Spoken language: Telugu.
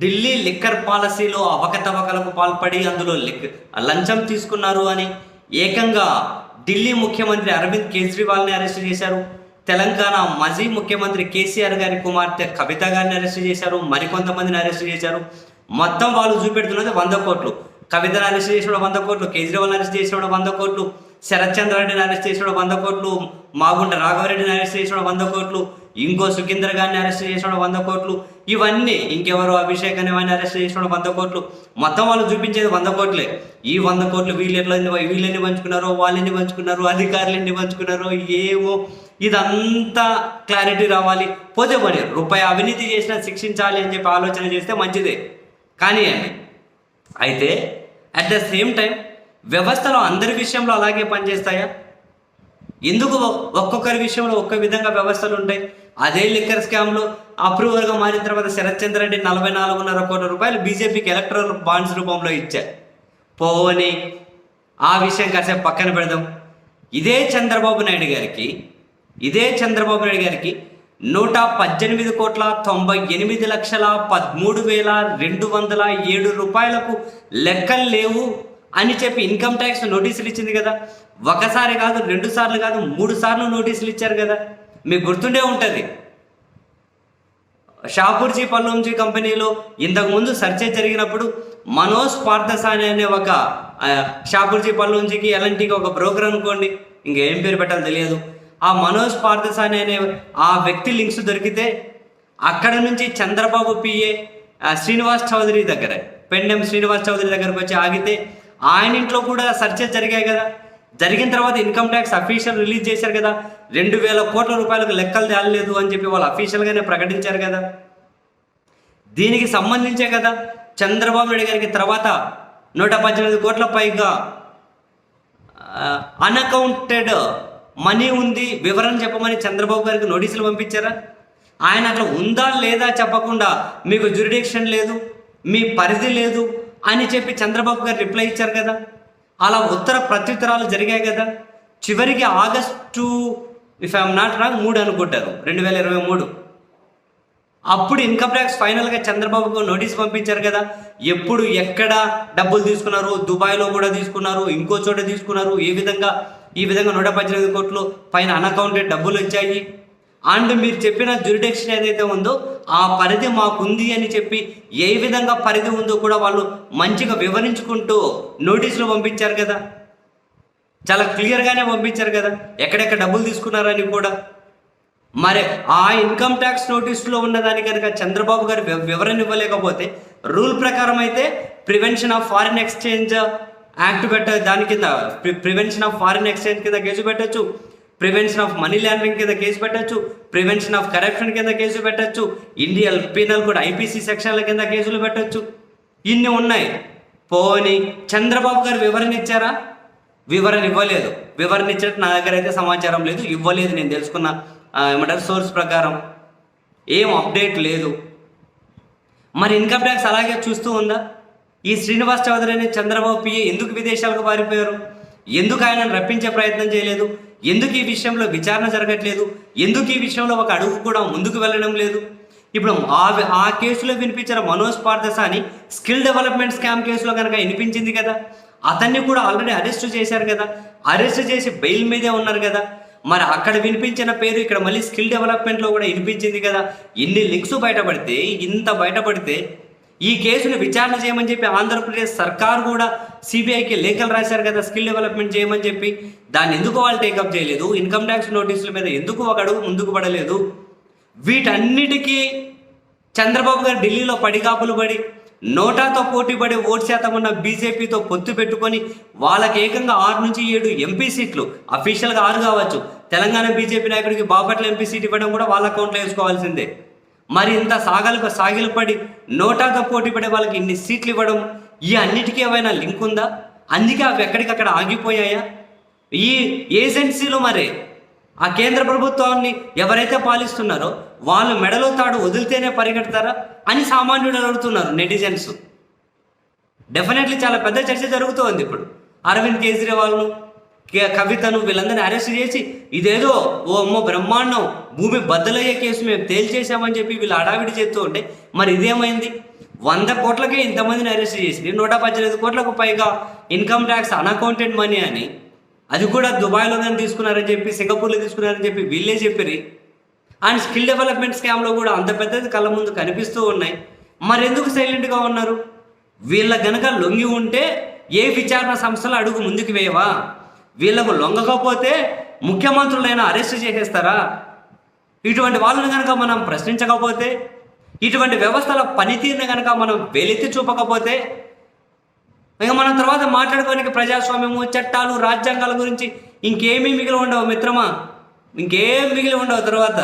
ఢిల్లీ లిక్కర్ పాలసీలో అవకతవకలకు పాల్పడి అందులో లంచం తీసుకున్నారు అని ఏకంగా ఢిల్లీ ముఖ్యమంత్రి అరవింద్ కేజ్రీవాల్ని అరెస్ట్ చేశారు. తెలంగాణ మాజీ ముఖ్యమంత్రి కేసీఆర్ గారి కుమార్తె కవిత గారిని అరెస్ట్ చేశారు. మరికొంతమందిని అరెస్ట్ చేశారు. మొత్తం వాళ్ళు చూపెడుతున్నది 100 కోట్లు. కవితను అరెస్ట్ చేసిన 100 కోట్లు, కేజ్రీవాల్ని అరెస్ట్ చేసిన 100 కోట్లు, శరత్ చంద్ర రెడ్డిని అరెస్ట్ చేసిన 100 కోట్లు, మాగుంట రాఘవరెడ్డిని అరెస్ట్ చేసిన 100 కోట్లు, ఇంకో సుఖేందర్ గారిని అరెస్ట్ చేసిన 100 కోట్లు, ఇవన్నీ ఇంకెవరో అభిషేక్ అనే వాడిని అరెస్ట్ చేసిన 100 కోట్లు. మొత్తం వాళ్ళు చూపించేది 100 కోట్లే. ఈ 100 కోట్లు వీళ్ళెన్ని పంచుకున్నారో, వాళ్ళెన్ని పంచుకున్నారు, అధికారులు ఎన్ని పంచుకున్నారో ఏమో, ఇదంతా క్లారిటీ రావాలి. పోతే పని రూపాయి అవినీతి చేసినా శిక్షించాలి అని చెప్పి ఆలోచన చేస్తే మంచిదే కానీ అయితే అట్ ద సేమ్ టైం వ్యవస్థలో అందరి విషయంలో అలాగే పనిచేస్తాయా? ఎందుకు ఒక్కొక్కరి విషయంలో ఒక్క విధంగా వ్యవస్థలు ఉంటాయి? అదే లిక్కర్ స్కామ్లో అప్రూవర్గా మారిన తర్వాత శరత్ చంద్ర రెడ్డి 44.5 కోట్ల రూపాయలు బీజేపీకి ఎలక్ట్రల్ బాండ్స్ రూపంలో ఇచ్చారు. పోని ఆ విషయం కాసేపు పక్కన పెడదాం. ఇదే చంద్రబాబు నాయుడు గారికి 118,98,13,207 రూపాయలకు లెక్కలు లేవు అని చెప్పి ఇన్కమ్ ట్యాక్స్ నోటీసులు ఇచ్చింది కదా. ఒకసారి కాదు, 2 సార్లు కాదు, 3 సార్లు నోటీసులు ఇచ్చారు కదా. మీకు గుర్తుండే ఉంటుంది. షాపూర్జీ పల్లంజీ కంపెనీలో ఇంతకుముందు సర్చే జరిగినప్పుడు మనోజ్ పార్థసాని అనే ఒక షాపూర్జీ పల్లంజీకి ఎలాంటికి ఒక బ్రోకర్ అనుకోండి, ఇంకేం పేరు పెట్టాలో తెలియదు. ఆ మనోజ్ పార్థసాని అనే ఆ వ్యక్తి లింక్స్ దొరికితే అక్కడ నుంచి చంద్రబాబు పిఏ శ్రీనివాస్ చౌదరి దగ్గర, పెండెం శ్రీనివాస్ చౌదరి దగ్గరకు వచ్చి ఆగితే ఆయన ఇంట్లో కూడా సర్చెస్ జరిగాయి కదా. జరిగిన తర్వాత ఇన్కమ్ ట్యాక్స్ అఫీషియల్ రిలీజ్ చేశారు కదా. 2,000 కోట్ల రూపాయలకు లెక్కలు తేలలేదు అని చెప్పి వాళ్ళు అఫీషియల్గానే ప్రకటించారు కదా. దీనికి సంబంధించే కదా చంద్రబాబు నాయుడు గారికి తర్వాత 118 కోట్ల పైగా అన్అకౌంటెడ్ మనీ ఉంది, వివరణ చెప్పమని చంద్రబాబు గారికి నోటీసులు పంపించారా? ఆయన అట్లా ఉందా లేదా చెప్పకుండా మీకు జ్యూరిడిక్షన్ లేదు, మీ పరిధి లేదు అని చెప్పి చంద్రబాబు గారు రిప్లై ఇచ్చారు కదా. అలా ఉత్తర ప్రత్యుత్తరాలు జరిగాయి కదా. చివరికి August if I'm not wrong 3 అనుకుంటారు 2023 అప్పుడు ఇన్కమ్ ట్యాక్స్ ఫైనల్గా చంద్రబాబుకు నోటీస్ పంపించారు కదా. ఎప్పుడు ఎక్కడ డబ్బులు తీసుకున్నారు, దుబాయ్లో కూడా తీసుకున్నారు, ఇంకో చోట తీసుకున్నారు, ఈ విధంగా 118 కోట్లు పైన అన్అకౌంటెడ్ డబ్బులు వచ్చాయి. అండ్ మీరు చెప్పిన జ్యూరిడిక్షన్ ఏదైతే ఉందో ఆ పరిధి మాకుంది అని చెప్పి ఏ విధంగా పరిధి ఉందో కూడా వాళ్ళు మంచిగా వివరించుకుంటూ నోటీసులు పంపించారు కదా. చాలా క్లియర్గానే పంపించారు కదా ఎక్కడెక్కడ డబ్బులు తీసుకున్నారని కూడా. మరి ఆ ఇన్కమ్ ట్యాక్స్ నోటీసులో ఉన్నదాన్ని కనుక చంద్రబాబు గారు వివరణ ఇవ్వలేకపోతే రూల్ ప్రకారం అయితే prevention of foreign exchange act దాని కింద ప్రివెన్షన్ ఆఫ్ ఫారిన్ ఎక్స్చేంజ్ కింద కేసు పెట్టచ్చు, ప్రివెన్షన్ ఆఫ్ మనీ లాండరింగ్ కింద కేసు పెట్టచ్చు, ప్రివెన్షన్ ఆఫ్ కరప్షన్ కింద కేసు పెట్టచ్చు, ఇండియన్ పీనల్ కూడా ఐపీసీ సెక్షన్ల కింద కేసులు పెట్టచ్చు. ఇన్ని ఉన్నాయి. పోని చంద్రబాబు గారు వివరణ ఇచ్చారా? వివరణ ఇవ్వలేదు. వివరణ ఇచ్చినట్టు నా దగ్గర అయితే సమాచారం లేదు, ఇవ్వలేదు. నేను తెలుసుకున్న ఏమంటారు సోర్స్ ప్రకారం ఏం అప్డేట్ లేదు. మరి ఇన్కమ్ ట్యాక్స్ అలాగే చూస్తూ ఉందా? ఈ శ్రీనివాస్ చౌదరి అనే చంద్రబాబు పిఏ ఎందుకు విదేశాలకు పారిపోయారు? ఎందుకు ఆయనను రప్పించే ప్రయత్నం చేయలేదు? ఎందుకు ఈ విషయంలో విచారణ జరగట్లేదు? ఎందుకు ఈ విషయంలో ఒక అడుగు కూడా ముందుకు వెళ్ళడం లేదు? ఇప్పుడు ఆ కేసులో వినిపించిన Manoj Pardasani skill development scam కేసులో కనుక వినిపించింది కదా. అతన్ని కూడా ఆల్రెడీ అరెస్ట్ చేశారు కదా. అరెస్ట్ చేసి బెయిల్ మీదే ఉన్నారు కదా. మరి అక్కడ వినిపించిన పేరు ఇక్కడ మళ్ళీ స్కిల్ డెవలప్మెంట్లో కూడా వినిపించింది కదా. ఇన్ని లింక్స్ బయటపడితే ఈ కేసును విచారణ చేయమని చెప్పి ఆంధ్రప్రదేశ్ సర్కార్ కూడా సిబిఐకి లేఖలు రాశారు కదా స్కిల్ డెవలప్మెంట్ చేయమని చెప్పి. దాన్ని ఎందుకు వాళ్ళు టేకప్ చేయలేదు? ఇన్కమ్ ట్యాక్స్ నోటీసుల మీద ఎందుకు ఒక అడుగు ముందుకు పడలేదు? వీటన్నిటికీ చంద్రబాబు గారు ఢిల్లీలో పడిగాపులు పడి నోటాతో పోటీపడి ఓటు శాతం ఉన్న బీజేపీతో పొత్తు పెట్టుకొని వాళ్ళకి ఏకంగా 6 నుంచి 7 ఎంపీ సీట్లు, అఫీషియల్గా 6 కావచ్చు, తెలంగాణ బీజేపీ నాయకుడికి బాపట్ల ఎంపీ సీట్ ఇవ్వడం కూడా వాళ్ళ అకౌంట్లో వేసుకోవాల్సిందే. మరి ఇంత సాగిలపడి నోటాతో పోటీ పడే వాళ్ళకి ఇన్ని సీట్లు ఇవ్వడం, ఈ అన్నిటికీ ఏమైనా లింక్ ఉందా? అందుకే అవి ఎక్కడికక్కడ ఆగిపోయాయా? ఈ ఏజెన్సీలు మరి ఆ కేంద్ర ప్రభుత్వాన్ని ఎవరైతే పాలిస్తున్నారో వాళ్ళు మెడలో తాడు వదిలితేనే పరిగెడతారా అని సామాన్యుడు అడుగుతున్నారు నెటిజన్స్. డెఫినెట్లీ చాలా పెద్ద చర్చ జరుగుతోంది ఇప్పుడు. అరవింద్ కేజ్రీవాల్ను, కవితను వీళ్ళందరినీ అరెస్ట్ చేసి ఇదేదో ఓ అమ్మో బ్రహ్మాండం భూమి బద్దలయ్యే కేసు మేము తేల్చేసామని చెప్పి వీళ్ళు హడావిడి చేస్తూ ఉంటే మరి ఇదేమైంది? 100 కోట్లకే ఇంతమందిని అరెస్ట్ చేసి 118 కోట్లకు పైగా ఇన్కమ్ ట్యాక్స్ అన్అకౌంటెడ్ మనీ అని, అది కూడా దుబాయ్లో కానీ తీసుకున్నారని చెప్పి, సింగపూర్లో తీసుకున్నారని చెప్పి వీళ్ళే చెప్పిరి. అండ్ స్కిల్ డెవలప్మెంట్ స్కామ్లో కూడా అంత పెద్దది కళ్ళ ముందు కనిపిస్తూ ఉన్నాయి. మరెందుకు సైలెంట్గా ఉన్నారు? వీళ్ళ గనక లొంగి ఉంటే ఏ విచారణ సంస్థలు అడుగు ముందుకు వేయవా? వీళ్ళకు లొంగకపోతే ముఖ్యమంత్రులైనా అరెస్ట్ చేసేస్తారా? ఇటువంటి వాళ్ళని కనుక మనం ప్రశ్నించకపోతే, ఇటువంటి వ్యవస్థల పనితీరుని కనుక మనం వెలితి చూపకపోతే, ఇక మనం తర్వాత మాట్లాడుకోనికి ప్రజాస్వామ్యము, చట్టాలు, రాజ్యాంగాల గురించి ఇంకేమీ మిగిలి ఉండవు మిత్రమా, ఇంకేం మిగిలి ఉండవు తర్వాత.